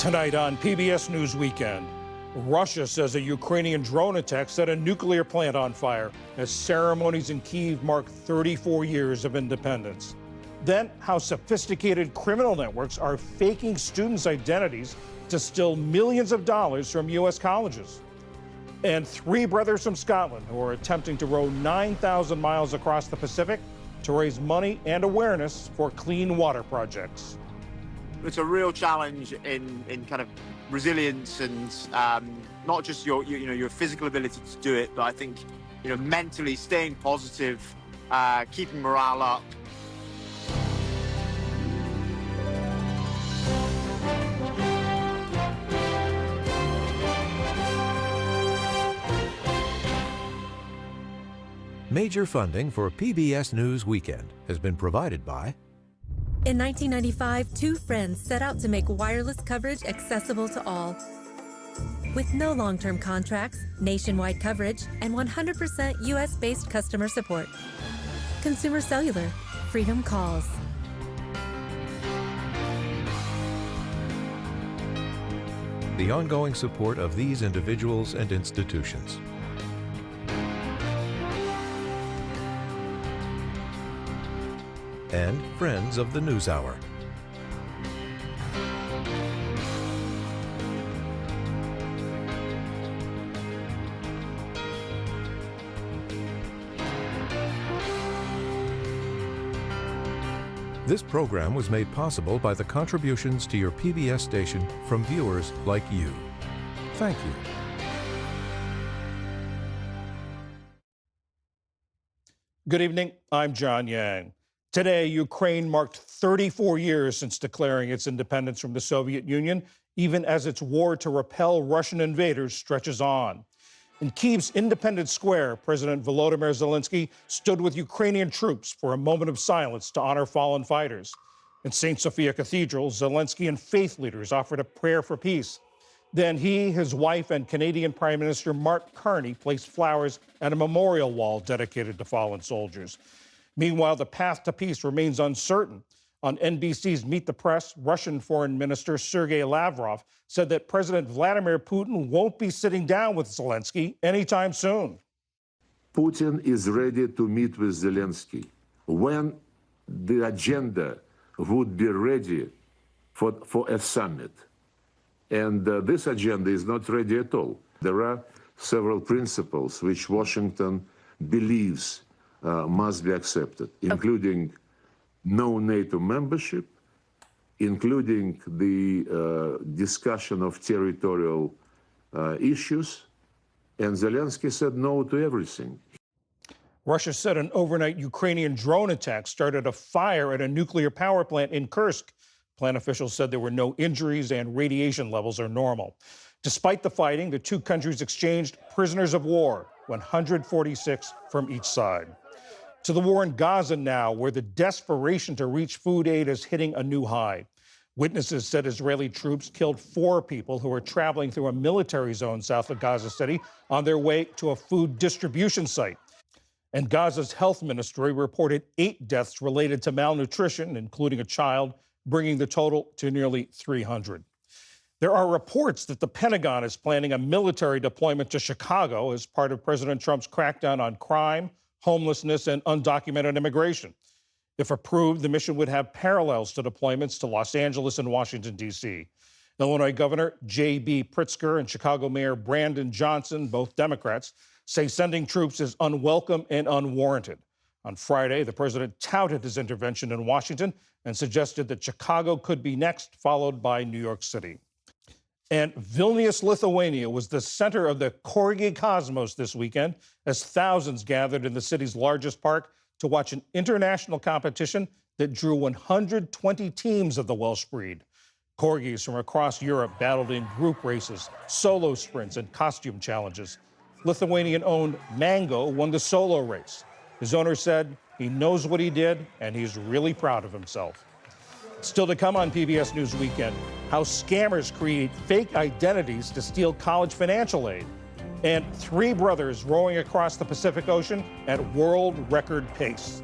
Tonight on PBS News Weekend, Russia says a Ukrainian drone attack set a nuclear plant on fire as ceremonies in Kyiv mark 34 years of independence. Then, how sophisticated criminal networks are faking students' identities to steal millions of dollars from U.S. colleges. And three brothers from Scotland who are attempting to row 9,000 miles across the Pacific to raise money and awareness for clean water projects. It's a real challenge in kind of resilience and not just your physical ability to do it, but I think mentally staying positive, keeping morale up. Major funding for PBS News Weekend has been provided by. In 1995, two friends set out to make wireless coverage accessible to all. With no long-term contracts, nationwide coverage, and 100% U.S.-based customer support. Consumer Cellular, freedom calls. The ongoing support of these individuals and institutions. And friends of the NewsHour. This program was made possible by the contributions to your PBS station from viewers like you. Thank you. Good evening, I'm John Yang. Today, Ukraine marked 34 years since declaring its independence from the Soviet Union, even as its war to repel Russian invaders stretches on. In Kyiv's Independence Square, President Volodymyr Zelensky stood with Ukrainian troops for a moment of silence to honor fallen fighters. In St. Sophia Cathedral, Zelensky and faith leaders offered a prayer for peace. Then he, his wife, and Canadian Prime Minister Mark Carney placed flowers at a memorial wall dedicated to fallen soldiers. Meanwhile, the path to peace remains uncertain. On NBC's Meet the Press, Russian Foreign Minister Sergei Lavrov said that President Vladimir Putin won't be sitting down with Zelensky anytime soon. Putin is ready to meet with Zelensky when the agenda would be ready for a summit. And this agenda is not ready at all. There are several principles which Washington believes must be accepted, including no NATO membership, including the discussion of territorial issues, and Zelensky said no to everything. Russia said an overnight Ukrainian drone attack started a fire at a nuclear power plant in Kursk. Plant officials said there were no injuries and radiation levels are normal. Despite the fighting, the two countries exchanged prisoners of war, 146 from each side. To the war in Gaza now, where the desperation to reach food aid is hitting a new high. Witnesses said Israeli troops killed 4 people who were traveling through a military zone south of Gaza City on their way to a food distribution site. And Gaza's health ministry reported 8 deaths related to malnutrition, including a child, bringing the total to nearly 300. There are reports that the Pentagon is planning a military deployment to Chicago as part of President Trump's crackdown on crime, homelessness, and undocumented immigration. If approved, the mission would have parallels to deployments to Los Angeles and Washington, D.C. Illinois Governor J.B. Pritzker and Chicago Mayor Brandon Johnson, both Democrats, say sending troops is unwelcome and unwarranted. On Friday, the president touted his intervention in Washington and suggested that Chicago could be next, followed by New York City. And Vilnius, Lithuania was the center of the Corgi Cosmos this weekend as thousands gathered in the city's largest park to watch an international competition that drew 120 teams of the Welsh breed. Corgis from across Europe battled in group races, solo sprints, and costume challenges. Lithuanian-owned Mango won the solo race. His owner said he knows what he did, and he's really proud of himself. Still to come on PBS News Weekend, how scammers create fake identities to steal college financial aid, and 3 brothers rowing across the Pacific Ocean at world record pace.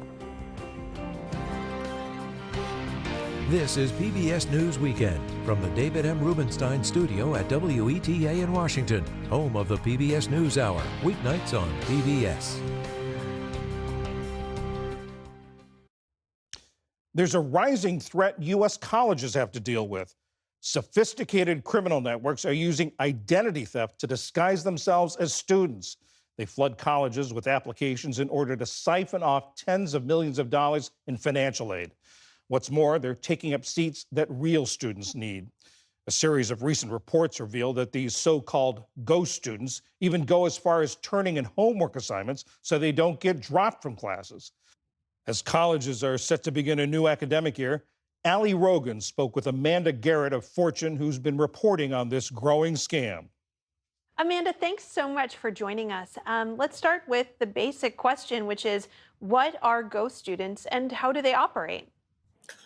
This is PBS News Weekend from the David M. Rubenstein studio at WETA in Washington, home of the PBS NewsHour, weeknights on PBS. There's a rising threat U.S. colleges have to deal with. Sophisticated criminal networks are using identity theft to disguise themselves as students. They flood colleges with applications in order to siphon off tens of millions of dollars in financial aid. What's more, they're taking up seats that real students need. A series of recent reports reveal that these so-called ghost students even go as far as turning in homework assignments so they don't get dropped from classes. As colleges are set to begin a new academic year, Ali Rogan spoke with Amanda Garrett of Fortune, who's been reporting on this growing scam. Amanda, thanks so much for joining us. Let's start with the basic question, which is, what are ghost students and how do they operate?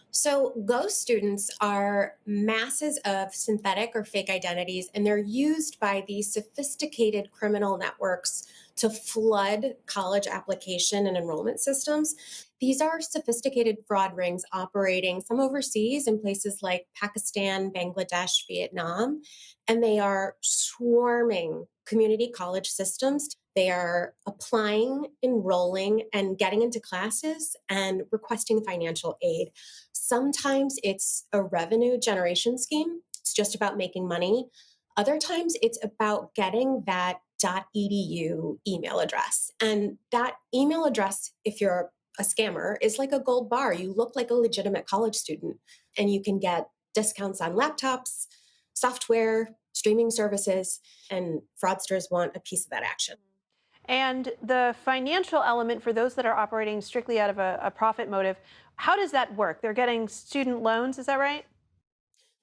So ghost students are masses of synthetic or fake identities, and they're used by these sophisticated criminal networks to flood college application and enrollment systems. These are sophisticated fraud rings operating some overseas in places like Pakistan, Bangladesh, Vietnam, and they are swarming community college systems. They are applying, enrolling, and getting into classes and requesting financial aid. Sometimes it's a revenue generation scheme. It's just about making money. Other times it's about getting that .edu email address. And that email address, if you're a scammer, is like a gold bar. You look like a legitimate college student, and you can get discounts on laptops, software, streaming services, and fraudsters want a piece of that action. And the financial element for those that are operating strictly out of a profit motive, how does that work? They're getting student loans, is that right?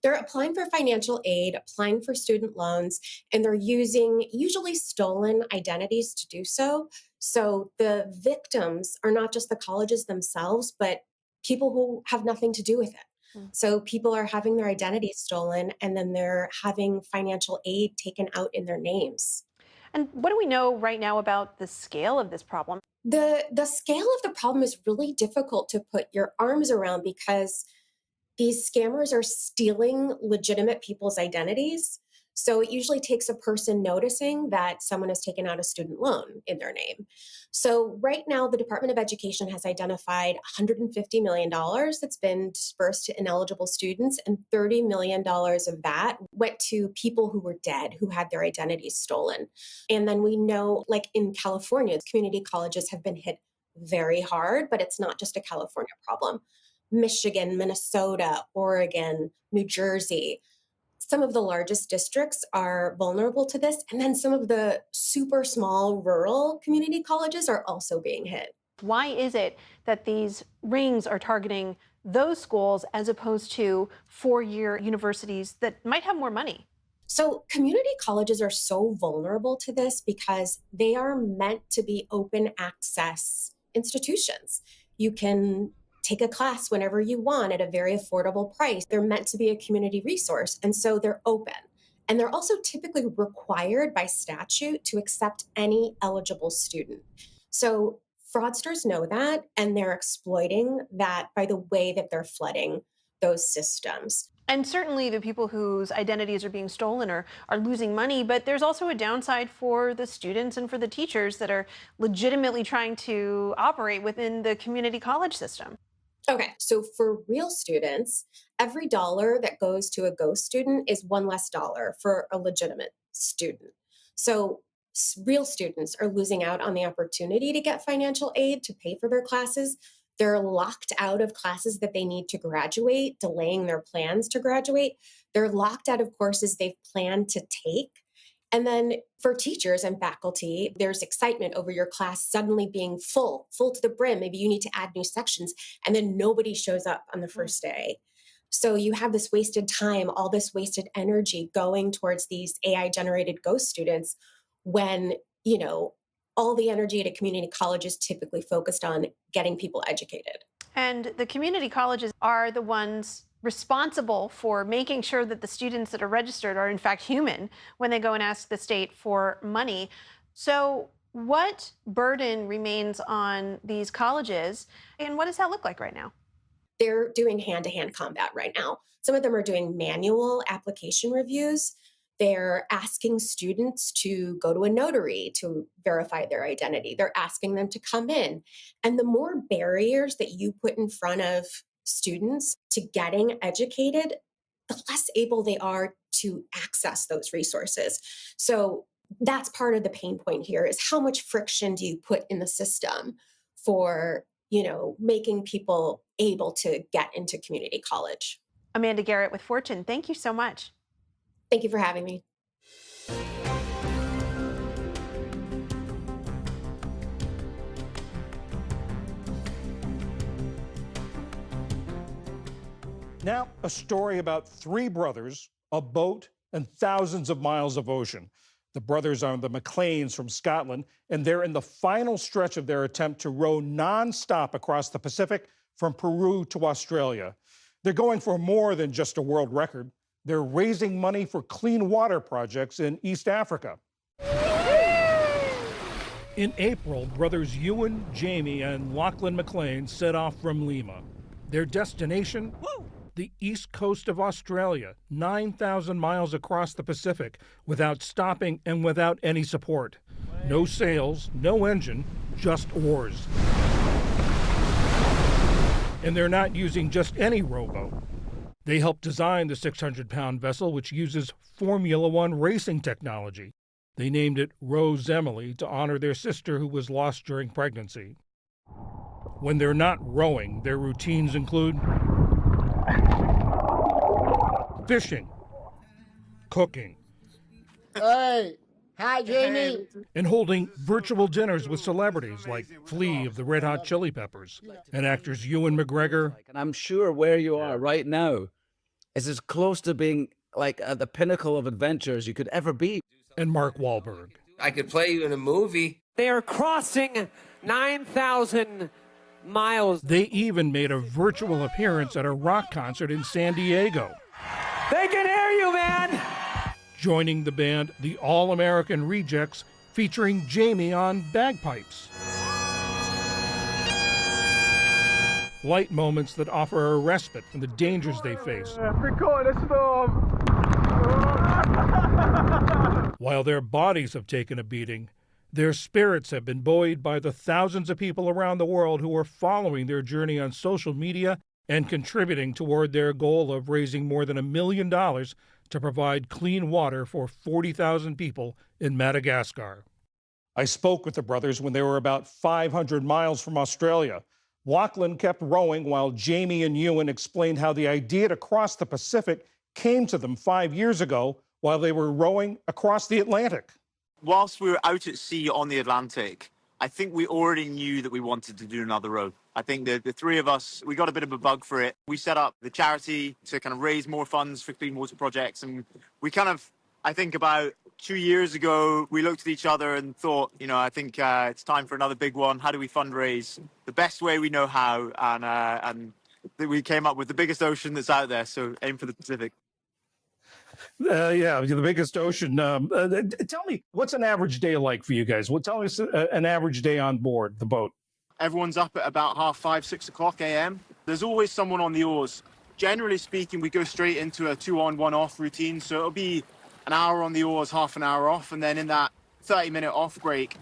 They're applying for financial aid, applying for student loans, and they're using usually stolen identities to do so. So the victims are not just the colleges themselves, but people who have nothing to do with it. So people are having their identities stolen, and then they're having financial aid taken out in their names. And what do we know right now about the scale of this problem? The scale of the problem is really difficult to put your arms around because these scammers are stealing legitimate people's identities. So it usually takes a person noticing that someone has taken out a student loan in their name. So right now, the Department of Education has identified $150 million that's been dispersed to ineligible students, and $30 million of that went to people who were dead, who had their identities stolen. And then we know, like in California, community colleges have been hit very hard, but it's not just a California problem. Michigan, Minnesota, Oregon, New Jersey. Some of the largest districts are vulnerable to this. And then some of the super small rural community colleges are also being hit. Why is it that these rings are targeting those schools as opposed to four-year universities that might have more money? So community colleges are so vulnerable to this because they are meant to be open access institutions. You can take a class whenever you want at a very affordable price. They're meant to be a community resource, and so they're open. And they're also typically required by statute to accept any eligible student. So fraudsters know that, and they're exploiting that by the way that they're flooding those systems. And certainly the people whose identities are being stolen are losing money, but there's also a downside for the students and for the teachers that are legitimately trying to operate within the community college system. Okay, so for real students, every dollar that goes to a ghost student is one less dollar for a legitimate student. So real students are losing out on the opportunity to get financial aid to pay for their classes. They're locked out of classes that they need to graduate, delaying their plans to graduate. They're locked out of courses they've planned to take. And then for teachers and faculty, there's excitement over your class suddenly being full to the brim. Maybe you need to add new sections, and then nobody shows up on the first day. So you have this wasted time, all this wasted energy going towards these AI-generated ghost students when, all the energy at a community college is typically focused on getting people educated. And the community colleges are the ones responsible for making sure that the students that are registered are in fact human when they go and ask the state for money. So what burden remains on these colleges, and what does that look like right now? they're doing hand-to-hand combat right now. Some of them are doing manual application reviews. They're asking students to go to a notary to verify their identity. They're asking them to come in. And the more barriers that you put in front of students to getting educated, the less able they are to access those resources. So that's part of the pain point here, is how much friction do you put in the system for, making people able to get into community college. Amanda Garrett with Fortune, thank you so much. Thank you for having me. Now, a story about three brothers, a boat, and thousands of miles of ocean. The brothers are the McLeans from Scotland, and they're in the final stretch of their attempt to row nonstop across the Pacific from Peru to Australia. They're going for more than just a world record. They're raising money for clean water projects in East Africa. In April, brothers Ewan, Jamie, and Lachlan McLean set off from Lima. Their destination? The east coast of Australia, 9,000 miles across the Pacific, without stopping and without any support. No sails, no engine, just oars. And they're not using just any rowboat. They helped design the 600-pound vessel, which uses Formula One racing technology. They named it Rose Emily to honor their sister who was lost during pregnancy. When they're not rowing, their routines include fishing, cooking, Hey, hi, Jamie. and holding virtual dinners with celebrities like Flea of the Red Hot Chili Peppers and actors Ewan McGregor. And I'm sure where you are right now is as close to being like at the pinnacle of adventure as you could ever be. And Mark Wahlberg. I could play you in a movie. They are crossing 9,000 miles. They even made a virtual appearance at a rock concert in San Diego. They can hear you, man. Joining the band, the All-American Rejects, featuring Jamie on bagpipes. Light moments that offer a respite from the dangers they face. While their bodies have taken a beating, their spirits have been buoyed by the thousands of people around the world who are following their journey on social media and contributing toward their goal of raising more than $1 million to provide clean water for 40,000 people in Madagascar. I spoke with the brothers when they were about 500 miles from Australia. Lachlan kept rowing while Jamie and Ewan explained how the idea to cross the Pacific came to them 5 years ago while they were rowing across the Atlantic. Whilst we were out at sea on the Atlantic, I think we already knew that we wanted to do another row. I think the three of us, we got a bit of a bug for it. We set up the charity to kind of raise more funds for clean water projects. And we kind of, I think about 2 years ago, we looked at each other and thought, I think it's time for another big one. How do we fundraise the best way we know how? And we came up with the biggest ocean that's out there. So aim for the Pacific. Yeah, the biggest ocean. Tell me, what's an average day like for you guys? Tell us an average day on board the boat. Everyone's up at about 5:30, 6 o'clock a.m. There's always someone on the oars. Generally speaking, we go straight into a 2-on, 1-off routine. So it'll be an hour on the oars, half an hour off. And then in that 30-minute off break,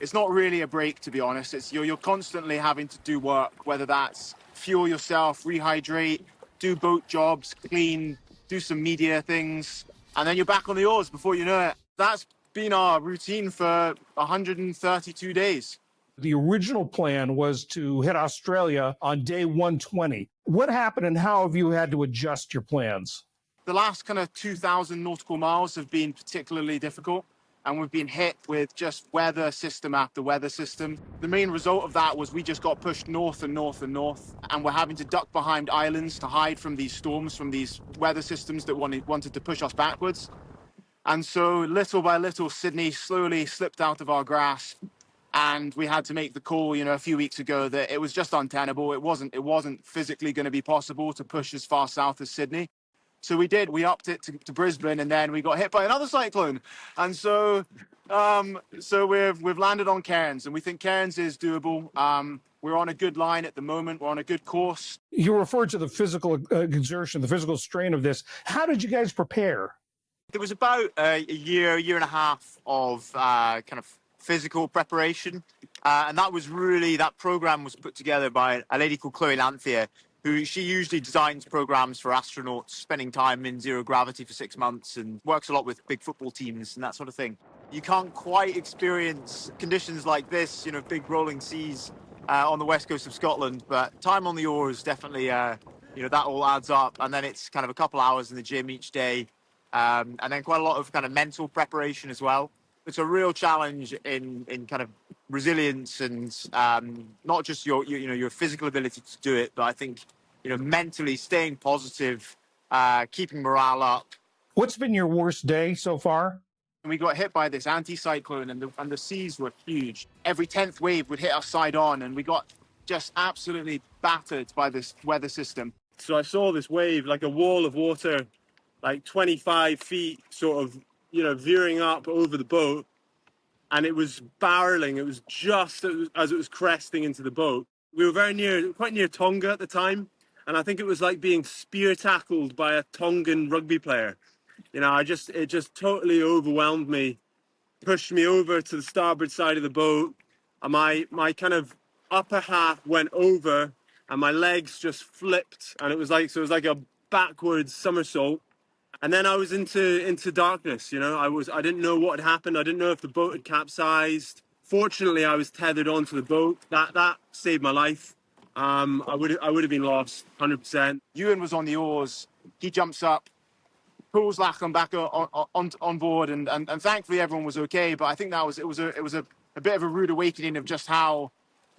it's not really a break, to be honest. It's you're constantly having to do work, whether that's fuel yourself, rehydrate, do boat jobs, clean, do some media things, and then you're back on the oars before you know it. That's been our routine for 132 days. The original plan was to hit Australia on day 120. What happened and how have you had to adjust your plans? The last kind of 2,000 nautical miles have been particularly difficult, and we've been hit with just weather system after weather system. The main result of that was we just got pushed north and north and north, and we're having to duck behind islands to hide from these storms, from these weather systems that wanted to push us backwards. And so little by little, Sydney slowly slipped out of our grasp, and we had to make the call, a few weeks ago that it was just untenable. It wasn't physically going to be possible to push as far south as Sydney. So we did. We upped it to Brisbane, and then we got hit by another cyclone. And so, we've landed on Cairns, and we think Cairns is doable. We're on a good line at the moment. We're on a good course. You referred to the physical exertion, the physical strain of this. How did you guys prepare? There was about a year and a half of kind of physical preparation. And that program was put together by a lady called Chloe Lanthier, who she usually designs programs for astronauts spending time in zero gravity for 6 months and works a lot with big football teams and that sort of thing. You can't quite experience conditions like this, big rolling seas on the west coast of Scotland, but time on the oars definitely, that all adds up. And then it's kind of a couple hours in the gym each day, and then quite a lot of kind of mental preparation as well. It's a real challenge in kind of resilience and not just your physical ability to do it, but I think mentally staying positive, keeping morale up. What's been your worst day so far? We got hit by this anticyclone, and the seas were huge. Every 10th wave would hit us side on, and we got just absolutely battered by this weather system. So I saw this wave, like a wall of water, like 25 feet, sort of, veering up over the boat, and it was barreling. It was just as it was cresting into the boat. We were quite near Tonga at the time, and I think it was like being spear tackled by a Tongan rugby player. It just totally overwhelmed me, pushed me over to the starboard side of the boat, and my kind of upper half went over, and my legs just flipped, and it was like a backwards somersault. And then I was into darkness. I didn't know what had happened. I didn't know if the boat had capsized. Fortunately, I was tethered onto the boat. That saved my life. I would have been lost 100%. Ewan was on the oars. He jumps up, pulls Lachlan back on board, and thankfully everyone was okay. But I think it was a bit of a rude awakening of just how,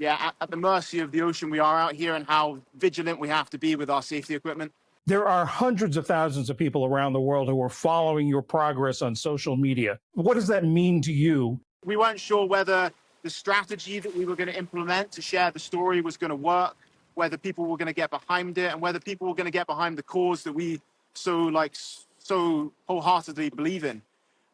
at the mercy of the ocean we are out here, and how vigilant we have to be with our safety equipment. There are hundreds of thousands of people around the world who are following your progress on social media. What does that mean to you? We weren't sure whether the strategy that we were going to implement to share the story was going to work, whether people were going to get behind it, and whether people were going to get behind the cause that we so wholeheartedly believe in.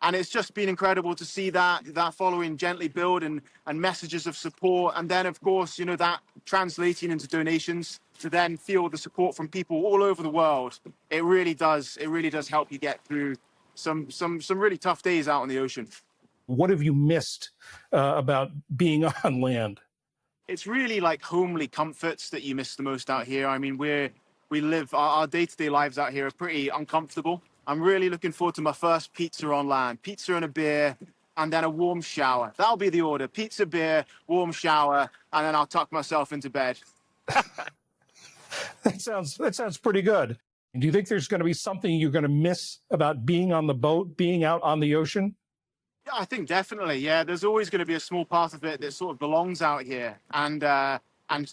And it's just been incredible to see that following gently build and messages of support. And then, of course, that translating into donations to then feel the support from people all over the world. It really does help you get through some really tough days out on the ocean. What have you missed about being on land? It's really like homely comforts that you miss the most out here. I mean, we live, our day-to-day lives out here are pretty uncomfortable. I'm really looking forward to my first pizza on land. Pizza and a beer, and then a warm shower. That'll be the order. Pizza, beer, warm shower, and then I'll tuck myself into bed. That sounds pretty good. Do you think there's going to be something you're going to miss about being on the boat, being out on the ocean? Yeah, I think definitely. Yeah, there's always going to be a small part of it that sort of belongs out here and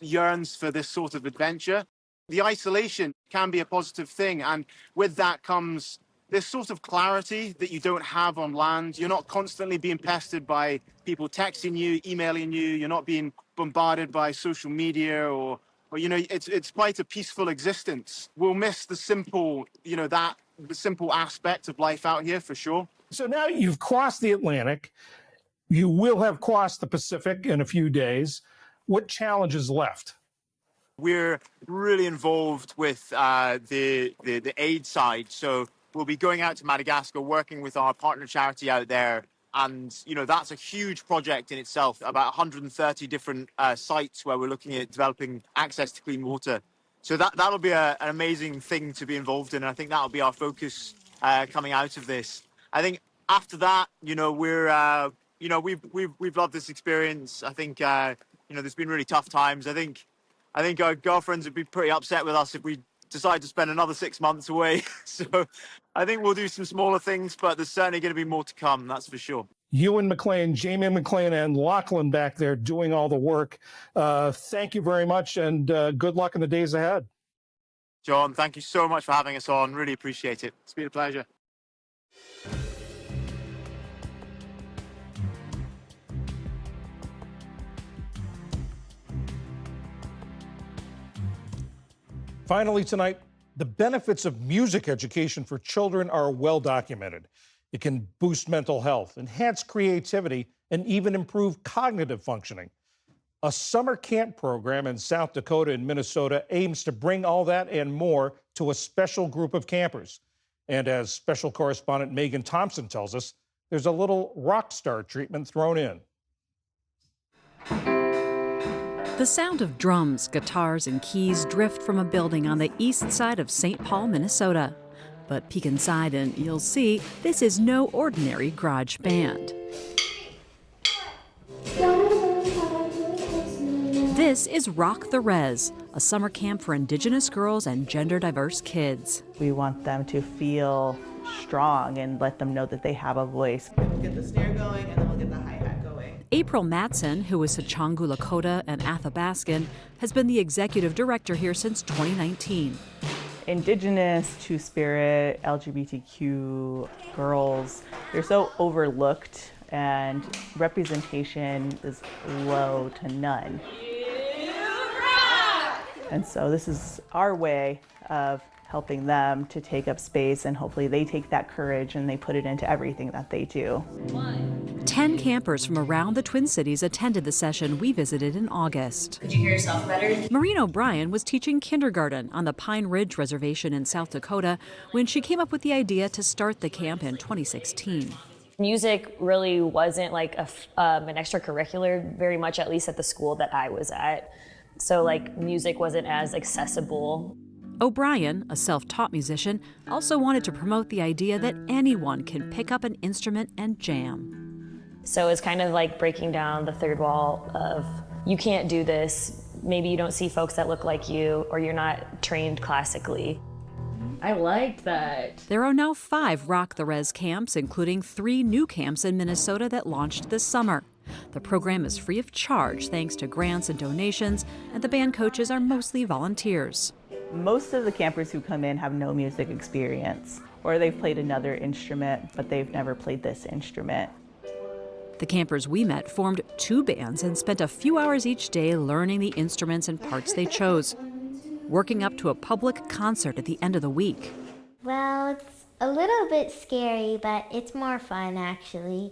yearns for this sort of adventure. The isolation can be a positive thing, and with that comes this sort of clarity that you don't have on land. You're not constantly being pestered by people texting you, emailing you. You're not being bombarded by social media or it's quite a peaceful existence. We'll miss the simple, the simple aspect of life out here for sure. So now you've crossed the Atlantic. You will have crossed the Pacific in a few days. What challenges left? We're really involved with the aid side. So we'll be going out to Madagascar, working with our partner charity out there. And, that's a huge project in itself, about 130 different sites where we're looking at developing access to clean water. So that'll be an amazing thing to be involved in. And I think that'll be our focus coming out of this. I think after that, we're, we've loved this experience. I think, there's been really tough times. I think our girlfriends would be pretty upset with us if we decide to spend another 6 months away. So I think we'll do some smaller things, but there's certainly going to be more to come, that's for sure. Ewan McLean, Jamie McLean, and Lachlan back there doing all the work. Thank you very much, and good luck in the days ahead. John, thank you so much for having us on. Really appreciate it. It's been a pleasure. Finally tonight, The benefits of music education for children are well documented. It can boost mental health, enhance creativity, and even improve cognitive functioning. A summer camp program in South Dakota and Minnesota aims to bring all that and more to a special group of campers. And as special correspondent Megan Thompson tells us, there's a little rock star treatment thrown in. The sound of drums, guitars, and keys drift from a building on the east side of St. Paul, Minnesota. But peek inside and you'll see this is no ordinary garage band. This is Rock the Res, a summer camp for Indigenous girls and gender-diverse kids. We want them to feel strong and let them know that they have a voice. We'll get the snare going and then we'll get the hi-hat going. April Matson, who is Sachangu Lakota and Athabascan, has been the executive director here since 2019. Indigenous, Two-Spirit, LGBTQ girls, they're so overlooked and representation is low to none. And so this is our way of helping them to take up space, and hopefully they take that courage and they put it into everything that they do. 10 campers from around the Twin Cities attended the session we visited in August. Could you hear yourself better? Maureen O'Brien was teaching kindergarten on the Pine Ridge Reservation in South Dakota when she came up with the idea to start the camp in 2016. Music really wasn't like an extracurricular, very much, at least at the school that I was at. So like music wasn't as accessible. O'Brien, a self-taught musician, also wanted to promote the idea that anyone can pick up an instrument and jam. So it's kind of like breaking down the third wall of, you can't do this, maybe you don't see folks that look like you, or you're not trained classically. I liked that. There are now 5 Rock the Res camps, including 3 new camps in Minnesota that launched this summer. The program is free of charge thanks to grants and donations, and the band coaches are mostly volunteers. Most of the campers who come in have no music experience, or they've played another instrument, but they've never played this instrument. The campers we met formed 2 bands and spent a few hours each day learning the instruments and parts they chose, working up to a public concert at the end of the week. Well, it's a little bit scary, but it's more fun, actually.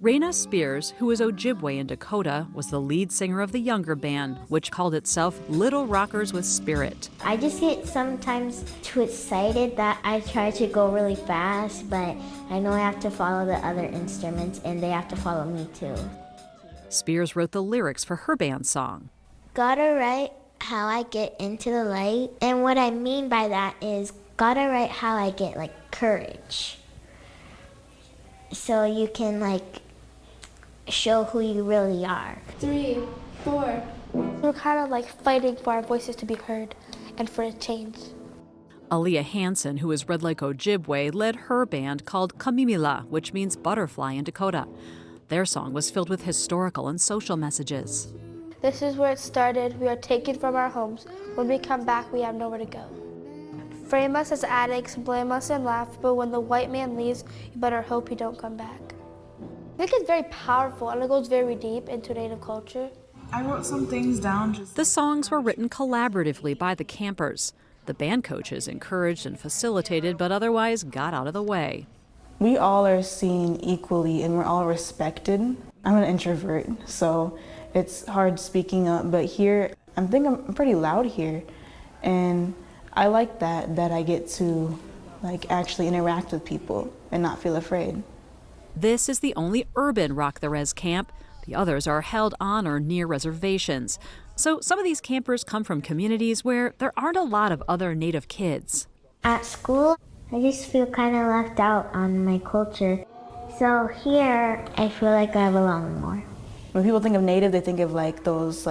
Raina Spears, who is Ojibwe in Dakota, was the lead singer of the younger band, which called itself Little Rockers with Spirit. I just get sometimes too excited that I try to go really fast, but I know I have to follow the other instruments and they have to follow me too. Spears wrote the lyrics for her band song. Gotta write how I get into the light, and what I mean by that is gotta write how I get courage. So you can show who you really are. 3, 4. We're kind of fighting for our voices to be heard and for a change. Aaliyah Hansen, who is Red Lake Ojibwe, led her band called Kamimila, which means butterfly in Dakota. Their song was filled with historical and social messages. This is where it started. We are taken from our homes. When we come back, we have nowhere to go. Frame us as addicts, blame us and laugh, but when the white man leaves, you better hope he don't come back. I think it's very powerful and it goes very deep into Native culture. I wrote some things down. The songs were written collaboratively by the campers. The band coaches encouraged and facilitated, but otherwise got out of the way. We all are seen equally and we're all respected. I'm an introvert, so it's hard speaking up, but here, I'm pretty loud here. And I like that I get to actually interact with people and not feel afraid. This is the only urban Rock the Res camp. The others are held on or near reservations. So some of these campers come from communities where there aren't a lot of other Native kids. At school, I just feel kind of left out on my culture. So here, I feel like I belong more. When people think of Native, they think of those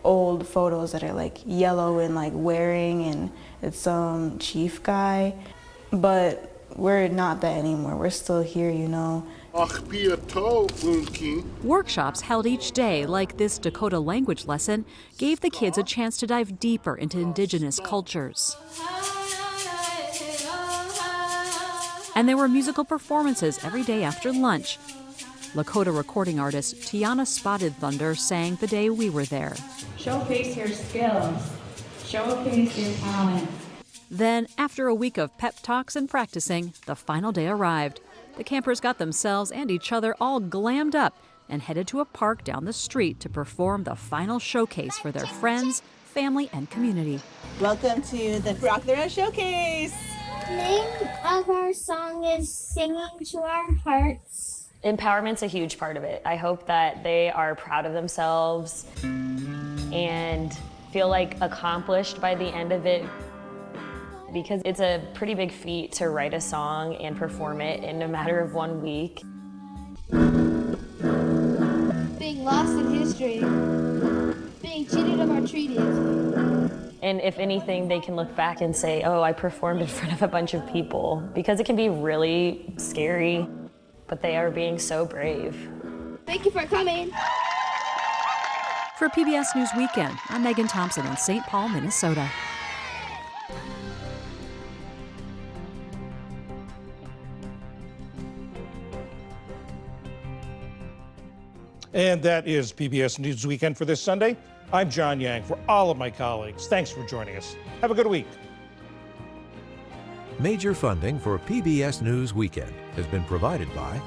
old photos that are yellow and wearing, and it's some chief guy. But we're not that anymore. We're still here, you know. Workshops held each day, like this Dakota language lesson, gave the kids a chance to dive deeper into Indigenous cultures. And there were musical performances every day after lunch. Lakota recording artist Tiana Spotted Thunder sang the day we were there. Showcase your skills. Showcase your talent. Then, after a week of pep talks and practicing, the final day arrived. The campers got themselves and each other all glammed up and headed to a park down the street to perform the final showcase for their friends, family, and community. Welcome to the Rock the Road Showcase. The name of our song is Singing to Our Hearts. Empowerment's a huge part of it. I hope that they are proud of themselves and feel like accomplished by the end of it, because it's a pretty big feat to write a song and perform it in a matter of 1 week. Being lost in history, being cheated of our treaties. And if anything, they can look back and say, oh, I performed in front of a bunch of people, because it can be really scary, but they are being so brave. Thank you for coming. For PBS News Weekend, I'm Megan Thompson in St. Paul, Minnesota. And that is PBS News Weekend for this Sunday. I'm John Yang. For all of my colleagues, thanks for joining us. Have a good week. Major funding for PBS News Weekend has been provided by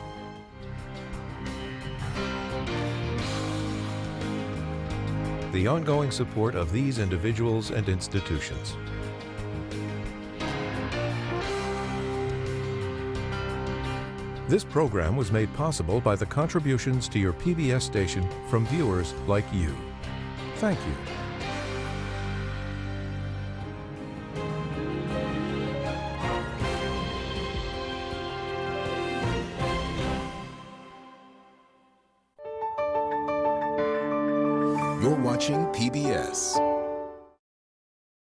the ongoing support of these individuals and institutions. This program was made possible by the contributions to your PBS station from viewers like you. Thank you. You're watching PBS.